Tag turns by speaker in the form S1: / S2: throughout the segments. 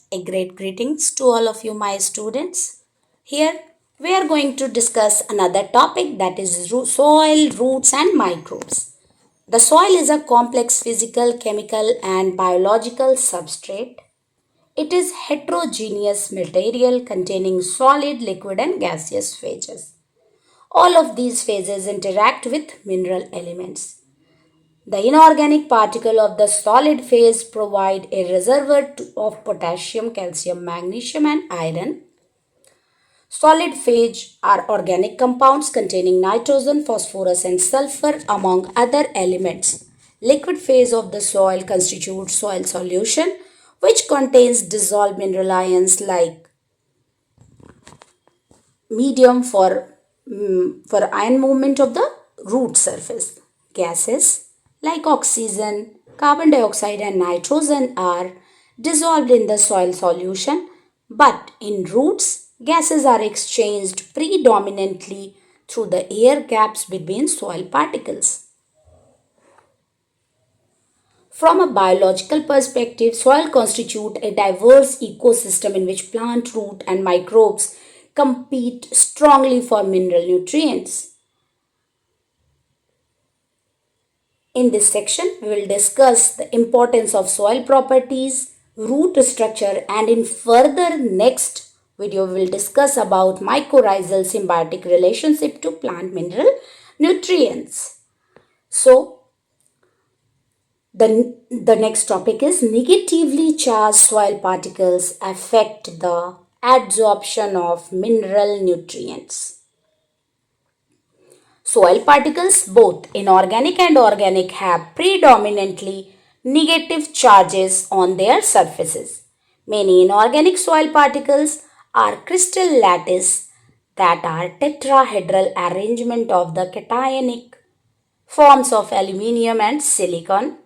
S1: A great greetings to all of you, my students. Here we are going to discuss another topic, that is soil, roots, and microbes. The soil is a complex physical, chemical, and biological substrate. It is heterogeneous material containing solid, liquid, and gaseous phases. All of these phases interact with mineral elements. The inorganic particle of the solid phase provide a reservoir of potassium, calcium, magnesium, and iron. Solid phase are organic compounds containing nitrogen, phosphorus, and sulfur among other elements. Liquid phase of the soil constitutes soil solution, which contains dissolved mineral ions like medium for ion movement of the root surface. Gases like oxygen, carbon dioxide, and nitrogen are dissolved in the soil solution, but in roots, gases are exchanged predominantly through the air gaps between soil particles. From a biological perspective, soil constitutes a diverse ecosystem in which plant, root, and microbes compete strongly for mineral nutrients. In this section, we will discuss the importance of soil properties, root structure, and in further next video, we will discuss about mycorrhizal symbiotic relationship to plant mineral nutrients. So, the next topic is negatively charged soil particles affect the absorption of mineral nutrients. Soil particles, both inorganic and organic, have predominantly negative charges on their surfaces. Many inorganic soil particles are crystal lattice that are tetrahedral arrangement of the cationic forms of aluminium and silicon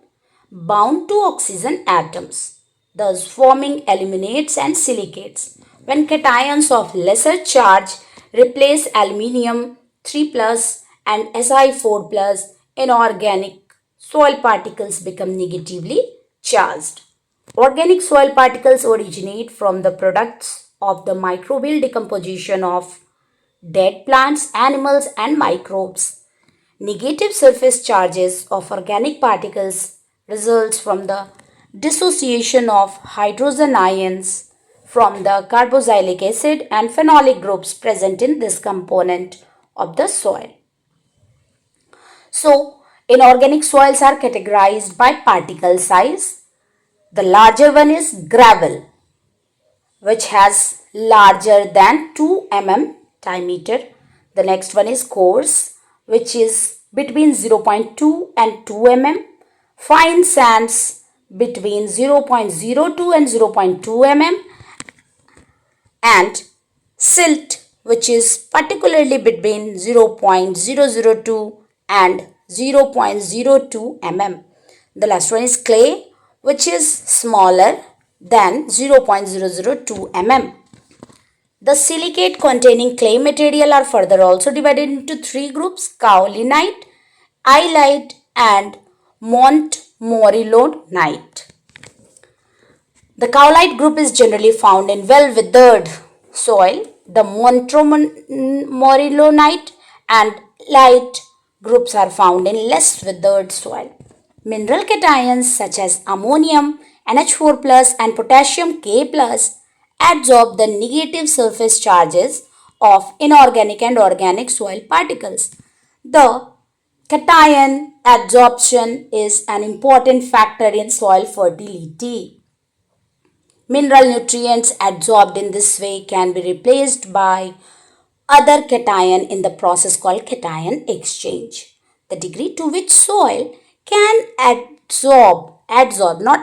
S1: bound to oxygen atoms, thus forming aluminates and silicates. When cations of lesser charge replace aluminium 3 plus and Si4 plus, inorganic soil particles become negatively charged. Organic soil particles originate from the products of the microbial decomposition of dead plants, animals, and microbes. Negative surface charges of organic particles results from the dissociation of hydrogen ions from the carboxylic acid and phenolic groups present in this component of the soil. So, inorganic soils are categorized by particle size. The larger one is gravel, which has larger than 2 mm diameter. The next one is coarse, which is between 0.2 and 2 mm. Fine sands between 0.02 and 0.2 mm. And silt, which is particularly between 0.002 and 0.02 mm. The last one is clay, which is smaller than 0.002 mm. The silicate containing clay material are further also divided into three groups: kaolinite, aylite, and montmorillonite. The kaolite group is generally found in well-weathered soil. The montmorillonite and light groups are found in less weathered soil. Mineral cations such as ammonium, NH4 plus, and potassium K plus absorb the negative surface charges of inorganic and organic soil particles. The cation absorption is an important factor in soil fertility. Mineral nutrients adsorbed in this way can be replaced by other cation in the process called cation exchange. The degree to which soil can not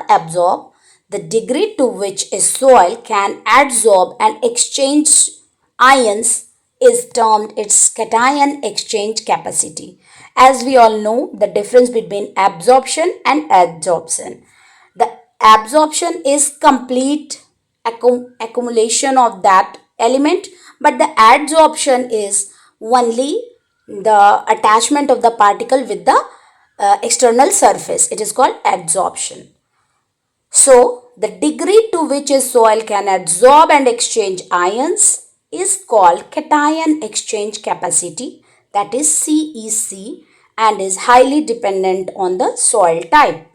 S1: absorb, the degree to which a soil can adsorb and exchange ions is termed its cation exchange capacity. As we all know, the difference between absorption and adsorption. The absorption is complete accumulation of that element, but the adsorption is only the attachment of the particle with the external surface. It is called adsorption. So, The degree to which a soil can absorb and exchange ions is called cation exchange capacity, that is CEC, and is highly dependent on the soil type.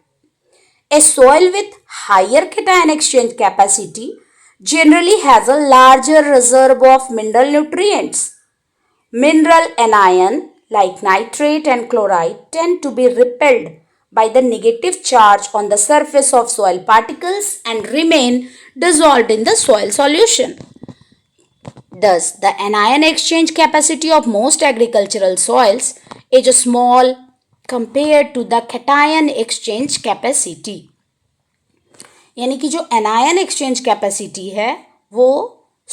S1: A soil with higher cation exchange capacity generally has a larger reserve of mineral nutrients. Mineral anion like nitrate and chloride tend to be repelled by the negative charge on the surface of soil particles and remain dissolved in the soil solution. Thus, the anion exchange capacity of most agricultural soils is small compared to the cation exchange capacity. यानी कि जो anion exchange capacity है वो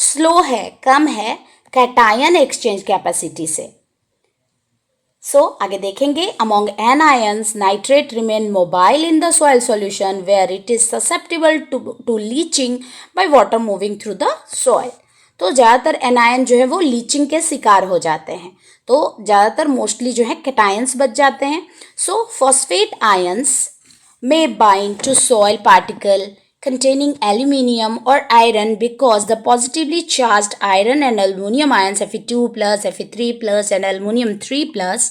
S1: slow है, कम है cation exchange capacity से. So आगे देखेंगे. Among anions nitrate remain mobile in the soil solution where it is susceptible to leaching by water moving through the soil. तो ज़्यादातर एनायन जो है वो लीचिंग के शिकार हो जाते हैं. तो ज़्यादातर मोस्टली जो है कैटायंस बच जाते हैं. So phosphate ions may bind to soil particle containing aluminium or iron because the positively charged iron and aluminum ions Fe2 plus, Fe3 plus and aluminum 3 plus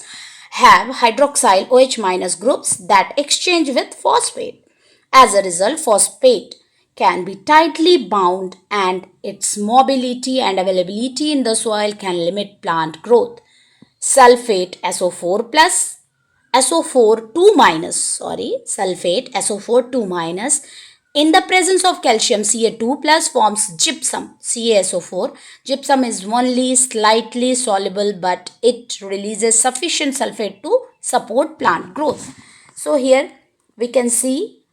S1: have hydroxyl OH minus groups that exchange with phosphate. As a result, phosphate can be tightly bound and its mobility and availability in the soil can limit plant growth. Sulfate SO4 plus SO4 2 minus, sulfate SO4 2 minus in the presence of calcium Ca2 plus forms gypsum CaSO4. Gypsum is only slightly soluble but it releases sufficient sulfate to support plant growth. So here we can see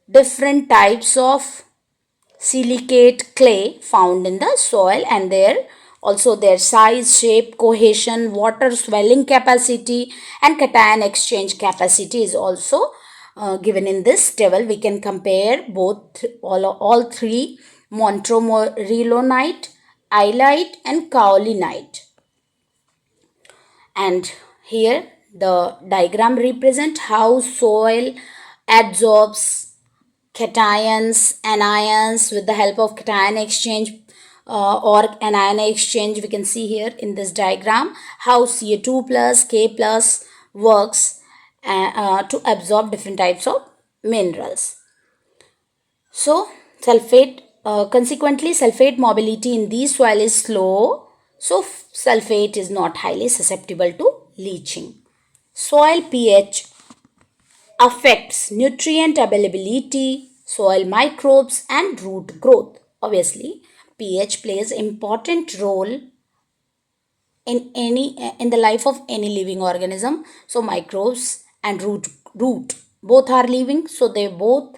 S1: different types of silicate clay found in the soil and their size, shape, cohesion, water swelling capacity and cation exchange capacity is also given in this table. We can compare all three: montmorillonite, aylite and kaolinite. And here the diagram represent how soil absorbs cations, anions with the help of cation exchange or anion exchange. We can see here in this diagram how Ca2 plus K plus works to absorb different types of minerals. So consequently sulfate mobility in these soil is slow, so sulfate is not highly susceptible to leaching. Soil pH affects nutrient availability, soil microbes and root growth. Obviously pH plays important role in the life of any living organism. So microbes and root both are living, so they both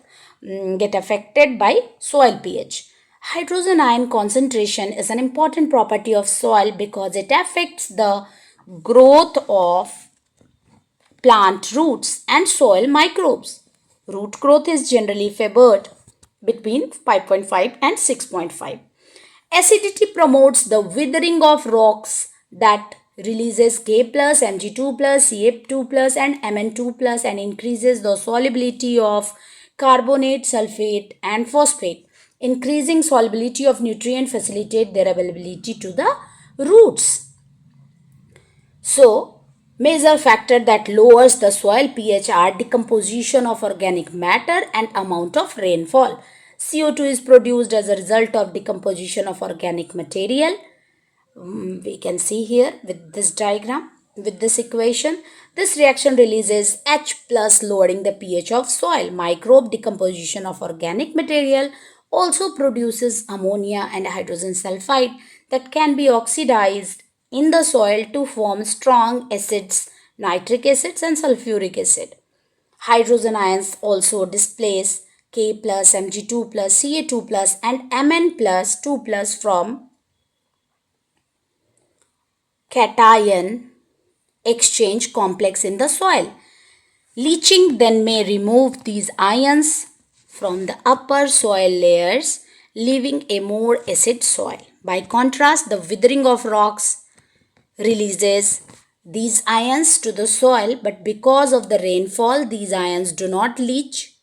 S1: get affected by soil pH. Hydrogen ion concentration is an important property of soil because it affects the growth of plant roots and soil microbes. Root growth is generally favored between 5.5 and 6.5. Acidity promotes the withering of rocks that releases K plus, Mg2 plus, Ca2 plus and Mn2 plus and increases the solubility of carbonate, sulfate and phosphate. Increasing solubility of nutrient facilitate their availability to the roots. So, major factor that lowers the soil pH are decomposition of organic matter and amount of rainfall. CO2 is produced as a result of decomposition of organic material. We can see here with this diagram, with this equation. This reaction releases H plus, lowering the pH of soil. Microbe decomposition of organic material also produces ammonia and hydrogen sulfide that can be oxidized in the soil to form strong acids, nitric acids and sulfuric acid. Hydrogen ions also displace K plus, Mg2 plus, Ca2 plus and Mn plus 2 plus from cation exchange complex in the soil. Leaching then may remove these ions from the upper soil layers, leaving a more acid soil. By contrast, the withering of rocks releases these ions to the soil, but because of the rainfall, these ions do not leach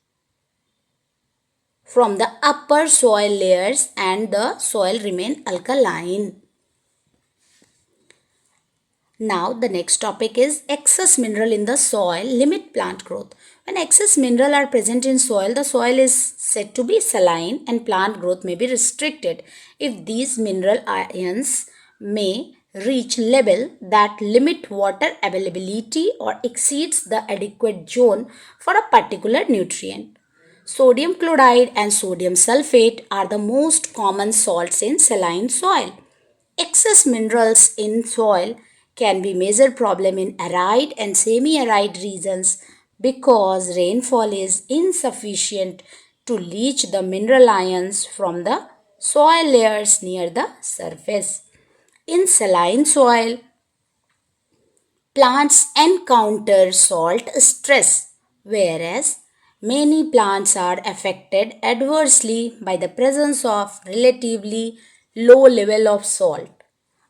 S1: from the upper soil layers and the soil remain alkaline. Now the next topic is excess mineral in the soil limit plant growth. When excess mineral are present in soil, the soil is said to be saline and plant growth may be restricted if these mineral ions may reach level that limit water availability or exceeds the adequate zone for a particular nutrient. Sodium chloride and sodium sulfate are the most common salts in saline soil. Excess minerals in soil can be major problem in arid and semi-arid regions because rainfall is insufficient to leach the mineral ions from the soil layers near the surface. In saline soil, plants encounter salt stress, whereas many plants are affected adversely by the presence of relatively low level of salt.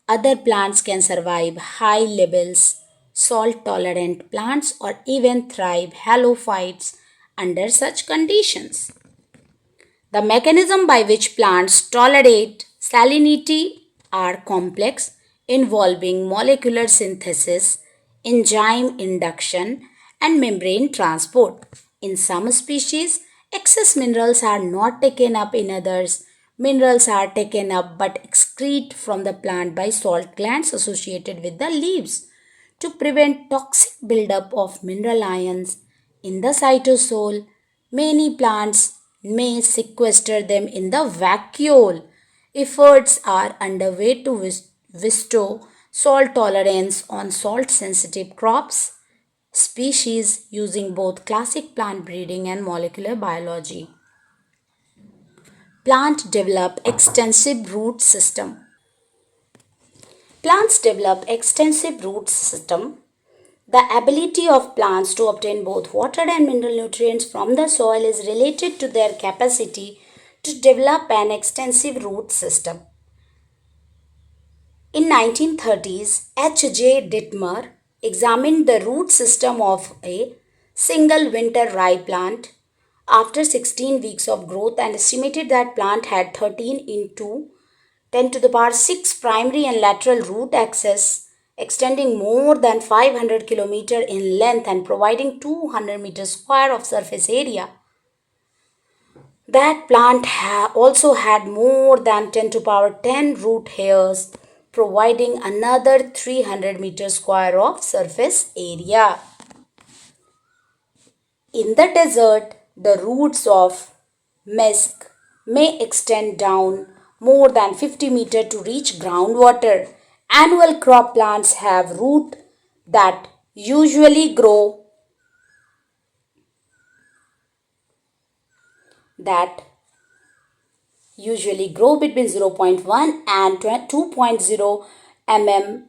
S1: Other plants can survive high levels, salt tolerant plants, or even thrive halophytes under such conditions. The mechanism by which plants tolerate salinity are complex, involving molecular synthesis, enzyme induction, and membrane transport. In some species, excess minerals are not taken up, in others, minerals are taken up but excrete from the plant by salt glands associated with the leaves. To prevent toxic buildup of mineral ions in the cytosol, many plants may sequester them in the vacuole. Efforts are underway to bestow salt tolerance on salt sensitive crops species using both classic plant breeding and molecular biology. Plant develop extensive root system. Plants develop extensive root system. The ability of plants to obtain both water and mineral nutrients from the soil is related to their capacity to develop an extensive root system. In 1930s, H. J. Dittmer examined the root system of a single winter rye plant after 16 weeks of growth and estimated that plant had 13 into 10 to the power 6 primary and lateral root axes extending more than 500 km in length and providing 200 meters square of surface area. That plant also had more than 10 to power 10 root hairs providing another 300 meters square of surface area. In the desert, the roots of mesque may extend down more than 50 meters to reach groundwater. Annual crop plants have roots that that usually grow between 0.1 and 2.0 mm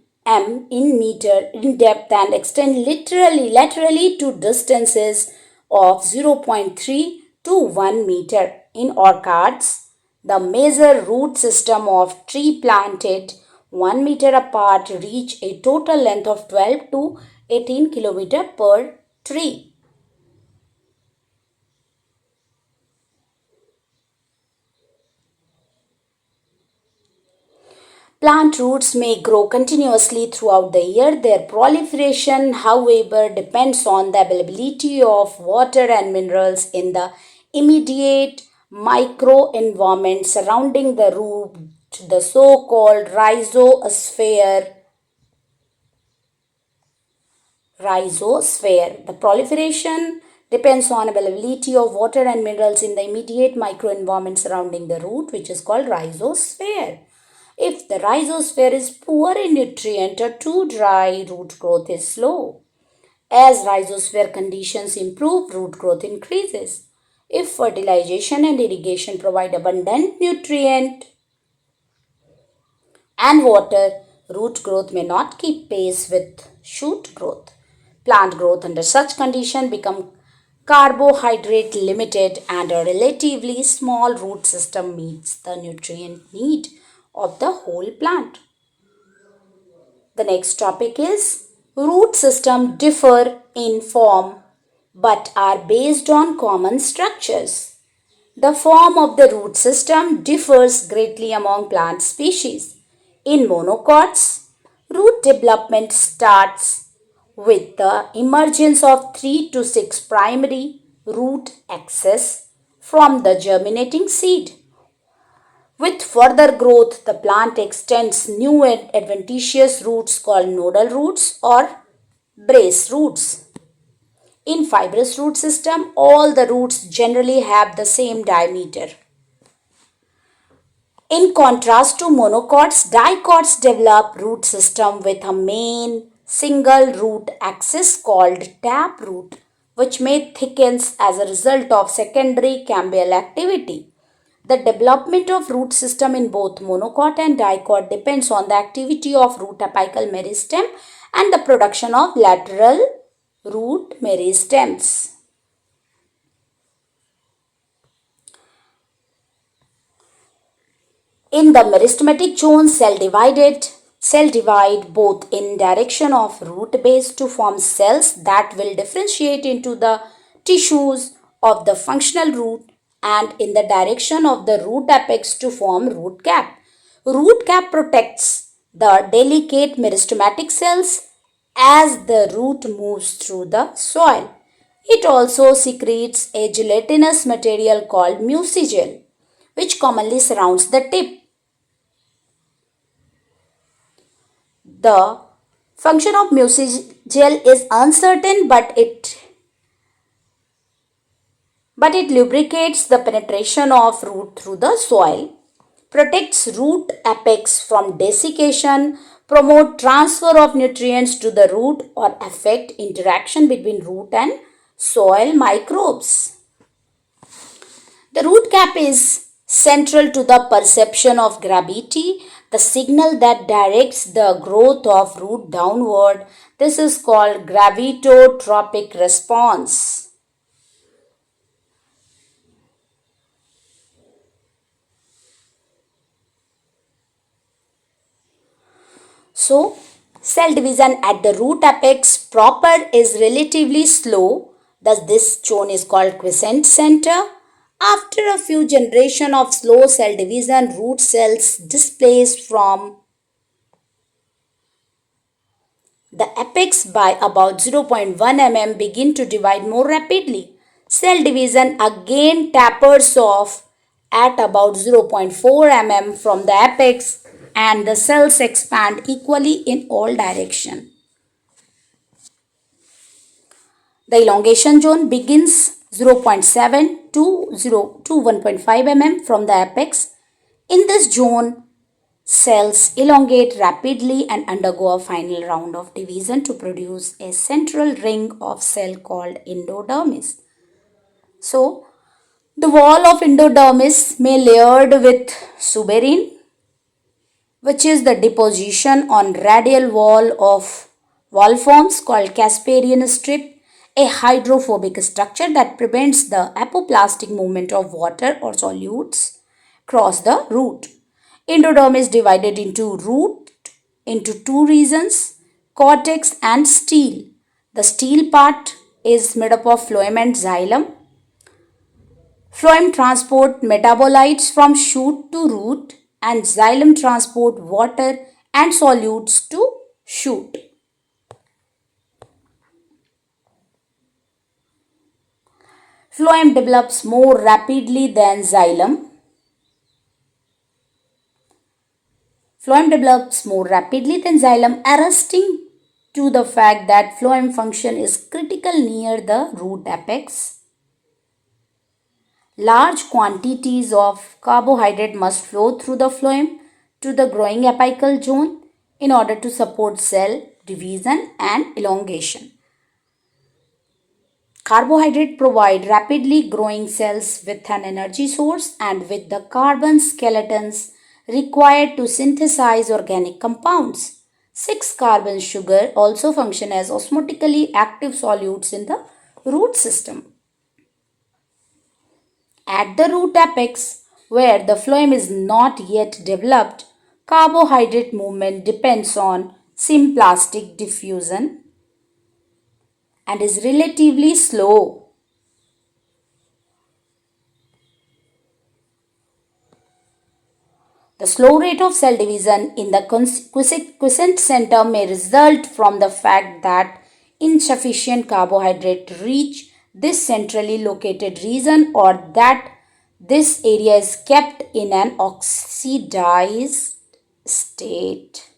S1: in meter in depth and extend laterally to distances of 0.3 to 1 meter. In orchards, the major root system of tree planted 1 meter apart reach a total length of 12 to 18 kilometer per tree. Plant roots may grow continuously throughout the year. Their proliferation, however, depends on the availability of water and minerals in the immediate microenvironment surrounding the root, the so-called rhizosphere. The proliferation depends on availability of water and minerals in the immediate microenvironment surrounding the root, which is called rhizosphere. If the rhizosphere is poor in nutrient or too dry, root growth is slow. As rhizosphere conditions improve, root growth increases. If fertilization and irrigation provide abundant nutrient and water, root growth may not keep pace with shoot growth. Plant growth under such condition become carbohydrate limited and a relatively small root system meets the nutrient need of the whole plant. The next topic is root system differ in form but are based on common structures. The form of the root system differs greatly among plant species. In monocots, root development starts with the emergence of 3 to 6 primary root axes from the germinating seed. With further growth, the plant extends new and adventitious roots called nodal roots or brace roots. In fibrous root system, all the roots generally have the same diameter. In contrast to monocots, dicots develop root system with a main single root axis called taproot, which may thickens as a result of secondary cambial activity. The development of root system in both monocot and dicot depends on the activity of root apical meristem and the production of lateral root meristems. In the meristematic zone, cell divide both in direction of root base to form cells that will differentiate into the tissues of the functional root and in the direction of the root apex to form root cap. Root cap protects the delicate meristematic cells as the root moves through the soil. It also secretes a gelatinous material called mucigel, which commonly surrounds the tip. The function of mucigel is uncertain, but it lubricates the penetration of root through the soil, protects root apex from desiccation, promote transfer of nutrients to the root or affect interaction between root and soil microbes. The root cap is central to the perception of gravity, the signal that directs the growth of root downward. This is called gravitotropic response. So, cell division at the root apex proper is relatively slow. Thus, this zone is called quiescent center. After a few generations of slow cell division, root cells displaced from the apex by about 0.1 mm begin to divide more rapidly. Cell division again tapers off at about 0.4 mm from the apex and the cells expand equally in all directions. The elongation zone begins 0.7 to 1.5 mm from the apex. In this zone, cells elongate rapidly and undergo a final round of division to produce a central ring of cell called endodermis. So, the wall of endodermis may layered with suberin, which is the deposition on radial wall of wall forms called Casparion strip, a hydrophobic structure that prevents the apoplastic movement of water or solutes across the root. Endoderm is divided into two regions, cortex and stele. The stele part is made up of phloem and xylem. Phloem transport metabolites from shoot to root and xylem transport water and solutes to shoot. Phloem develops more rapidly than xylem. Phloem develops more rapidly than xylem, arresting to the fact that phloem function is critical near the root apex. Large quantities of carbohydrate must flow through the phloem to the growing apical zone in order to support cell division and elongation. Carbohydrate provide rapidly growing cells with an energy source and with the carbon skeletons required to synthesize organic compounds. 6-carbon sugar also function as osmotically active solutes in the root system. At the root apex, where the phloem is not yet developed, carbohydrate movement depends on symplastic diffusion and is relatively slow. The slow rate of cell division in the quiescent center may result from the fact that insufficient carbohydrate reach this centrally located region, or that this area is kept in an oxidized state.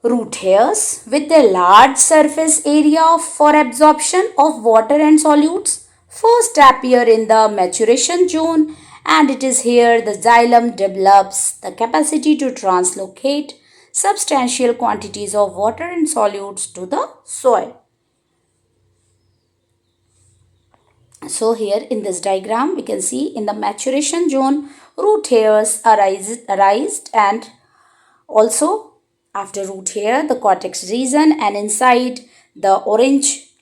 S1: Root hairs, with their large surface area for absorption of water and solutes, first appear in the maturation zone, and it is here the xylem develops the capacity to translocate substantial quantities of water and solutes to the soil. So here in this diagram we can see in the maturation zone root hairs arise, and also, after root hair, the cortex region, and inside the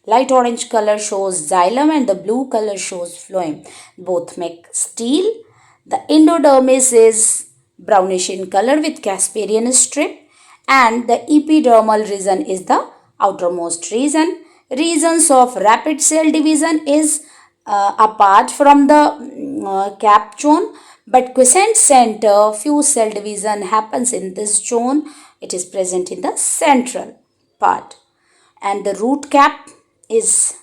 S1: light orange color shows xylem and the blue color shows phloem. Both make stele. The endodermis is brownish in color with Casparion strip, and the epidermal region is the outermost region. Regions of rapid cell division is apart from the cap zone, but quiescent center few cell division happens in this zone. It is present in the central part, and the root cap is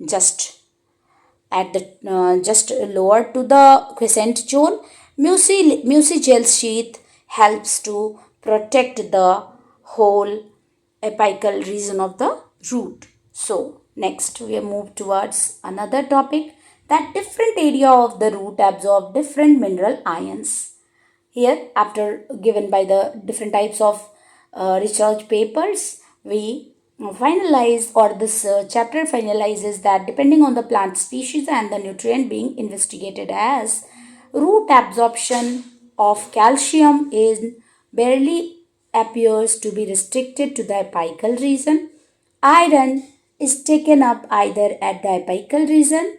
S1: just at the just lower to the quiescent zone. Mucigel sheath helps to protect the whole apical region of the root. So next we move towards another topic, that different area of the root absorb different mineral ions. Here, after given by the different types of research papers, we finalize, or this chapter finalizes, that depending on the plant species and the nutrient being investigated, as root absorption of calcium is barely appears to be restricted to the apical region. Iron is taken up either at the apical region,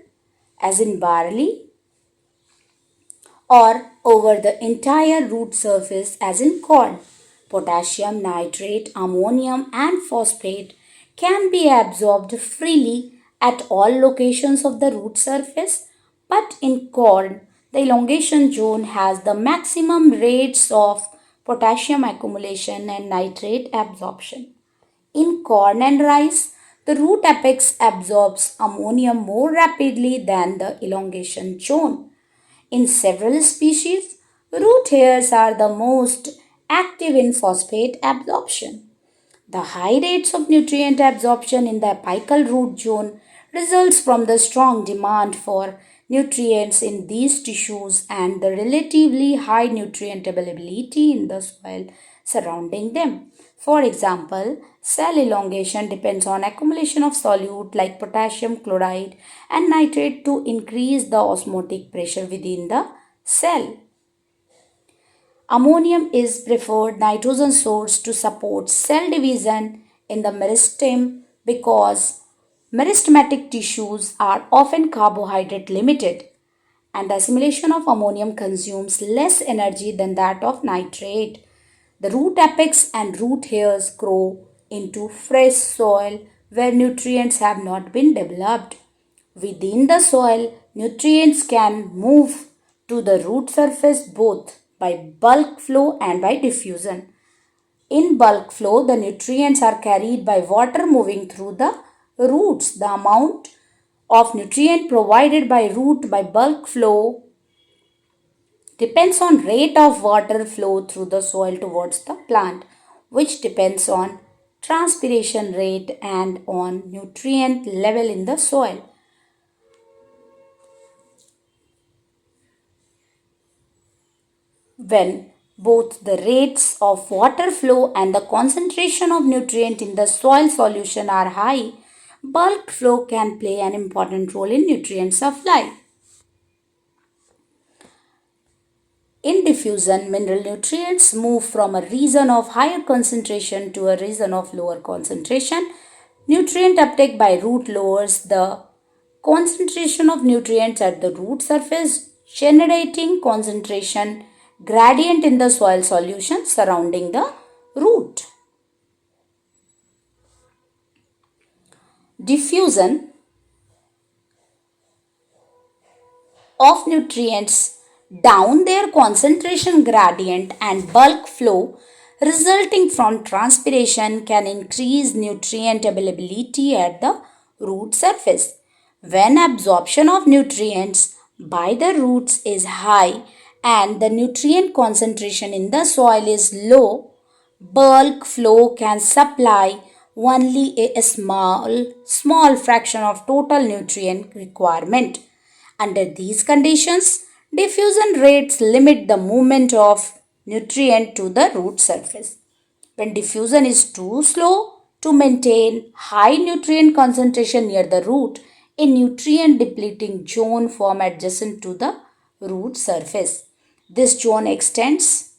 S1: as in barley, or over the entire root surface, as in corn. Potassium, nitrate, ammonium, and phosphate can be absorbed freely at all locations of the root surface, but in corn, the elongation zone has the maximum rates of potassium accumulation and nitrate absorption. In corn and rice, the root apex absorbs ammonium more rapidly than the elongation zone. In several species, root hairs are the most active in phosphate absorption. The high rates of nutrient absorption in the apical root zone results from the strong demand for nutrients in these tissues and the relatively high nutrient availability in the soil surrounding them. For example, cell elongation depends on accumulation of solute like potassium chloride and nitrate to increase the osmotic pressure within the cell. Ammonium is preferred nitrogen source to support cell division in the meristem because meristematic tissues are often carbohydrate limited, and the assimilation of ammonium consumes less energy than that of nitrate. The root apex and root hairs grow into fresh soil where nutrients have not been developed. Within the soil, nutrients can move to the root surface both by bulk flow and by diffusion. In bulk flow, the nutrients are carried by water moving through the roots. The amount of nutrient provided by root by bulk flow depends on rate of water flow through the soil towards the plant, which depends on transpiration rate and on nutrient level in the soil. When both the rates of water flow and the concentration of nutrient in the soil solution are high, bulk flow can play an important role in nutrient supply. In diffusion, mineral nutrients move from a region of higher concentration to a region of lower concentration. Nutrient uptake by root lowers the concentration of nutrients at the root surface, generating concentration gradient in the soil solution surrounding the root. Diffusion of nutrients down their concentration gradient and bulk flow resulting from transpiration can increase nutrient availability at the root surface. When absorption of nutrients by the roots is high and the nutrient concentration in the soil is low, bulk flow can supply only a small fraction of total nutrient requirement. Under these conditions, diffusion rates limit the movement of nutrient to the root surface. When diffusion is too slow to maintain high nutrient concentration near the root, a nutrient depleting zone forms adjacent to the root surface. This zone extends.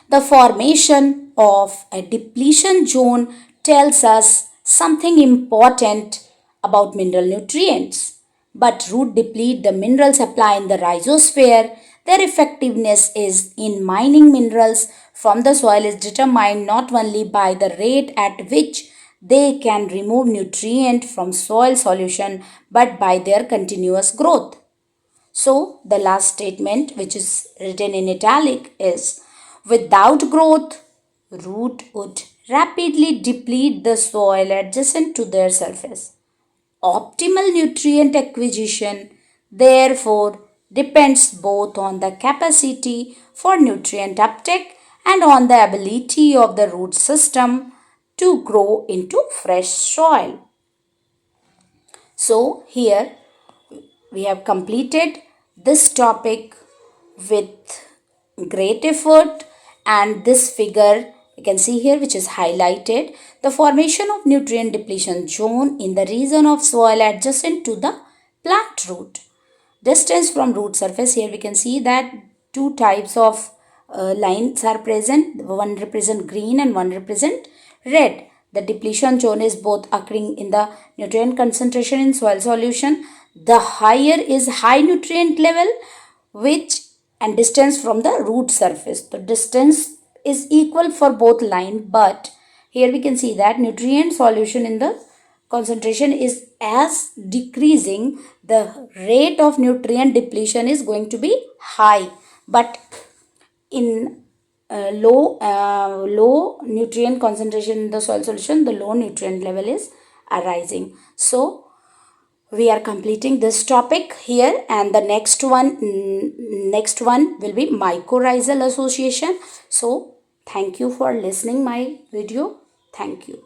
S1: The formation of a depletion zone tells us something important about mineral nutrients. But root deplete the mineral supply in the rhizosphere. Their effectiveness is in mining minerals from the soil is determined not only by the rate at which they can remove nutrient from soil solution but by their continuous growth. So, the last statement, which is written in italic, is without growth, root would rapidly deplete the soil adjacent to their surface. Optimal nutrient acquisition, therefore, depends both on the capacity for nutrient uptake and on the ability of the root system to grow into fresh soil. So, here we have completed this topic with great effort, and this figure you can see here, which is highlighted, the formation of nutrient depletion zone in the region of soil adjacent to the plant root. Distance from root surface, here we can see that two types of lines are present. One represent green and one represent red. The depletion zone is both occurring in the nutrient concentration in soil solution. The higher is high nutrient level, which and distance from the root surface. The distance is equal for both line, but here we can see that nutrient solution in the concentration is as decreasing, the rate of nutrient depletion is going to be high, but in low nutrient concentration in the soil solution, the low nutrient level is arising. So we are completing this topic here, and the next one will be mycorrhizal association. So thank you for listening my video. Thank you.